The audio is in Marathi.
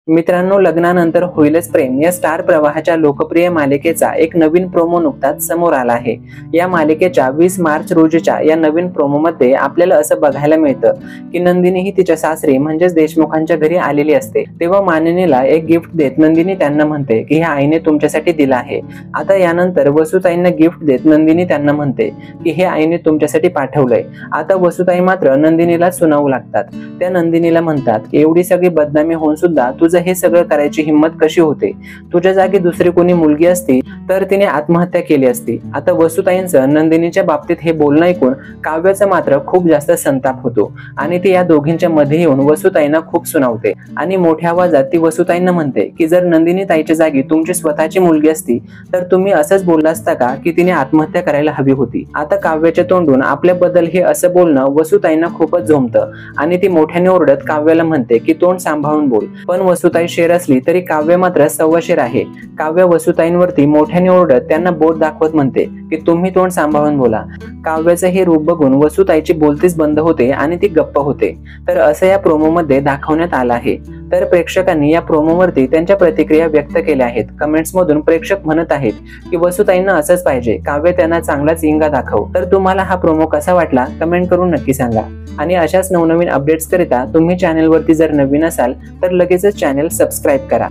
मित्रांनो, लग्नानंतर होईलच प्रेम या स्टार प्रवाहाच्या लोकप्रिय मालिकेचा एक नवीन प्रोमो नुकताच समोर आला आहे। या मालिकेच्या 20 मार्च रोजीच्या या नवीन प्रोमोमध्ये आपल्याला असं बघायला मिळतं की नंदिनी ही तिच्या सासरी म्हणजेच देशमुखांच्या घरी आलेली असते। तेव्हा मानिनीला एक गिफ्ट देत नंदिनी त्यांना म्हणते की हे आईने तुमच्यासाठी दिलं आहे। आता यानंतर वसुताईंना गिफ्ट देत नंदिनी त्यांना म्हणते की हे आईने तुमच्यासाठी पाठवलंय। आता वसुताई मात्र नंदिनीला सुनावू लागतात। त्या नंदिनीला म्हणतात की एवढी सगळी बदनामी होऊन सुद्धा तुझं हे सगळं करायची हिम्मत कशी होते? तुझ्या जागी दुसरी कोणी मुलगी असती तर तिने आत्महत्या केली असती। आता वसुताईंचं नंदिनीच्या बाबतीत हे बोलणं ऐकून काव्याचा मात्र खूप जास्त संताप होतो आणि ती या दोघींच्या मध्ये येऊन वसुताईंना खूप सुनावते आणि मोठ्या आवाजात ती वसुताईंना म्हणते की जर नंदिनी ताईच्या जागी तुमची स्वतःची मुलगी असती तर तुम्ही असंच बोलला असता का की तिने आत्महत्या करायला हवी होती? आता काव्याच्या तोंडून आपल्याबद्दल हे असं बोलणं वसुताईंना खूपच झोंबतं आणि ती मोठ्याने ओरडत काव्याला म्हणते की तोंड सांभाळून बोल। पण वसुताई शेर असली तरी काव्य मात्र सव्वाशेर आहे। काव्य वसुताईंवरती मोठ्याने ओरडत त्यांना बोट दाखवत म्हणते की तुम्ही तोंड सांभाळून बोला। काव्याचं हे रूप बघून वसुताईची बोलतीच बंद होते आणि ती गप्प होते। तर असं या प्रोमो मध्ये दाखवण्यात आलं आहे। तर प्रेक्षकांनी या प्रोमोवरती त्यांच्या प्रतिक्रिया व्यक्त केल्या आहेत। कमेंट्स मधून प्रेक्षक म्हणत आहेत की वसुताईंना असंच पाहिजे, काव्य त्यांना चांगलाच इंगा दाखव। तर तुम्हाला हा प्रोमो कसा वाटला कमेंट करून नक्की सांगा आणि अशाच नवनवीन अपडेट्स करिता तुम्ही चॅनलवरती जर नवीन असाल तर लगेचच चॅनल सबस्क्राईब करा।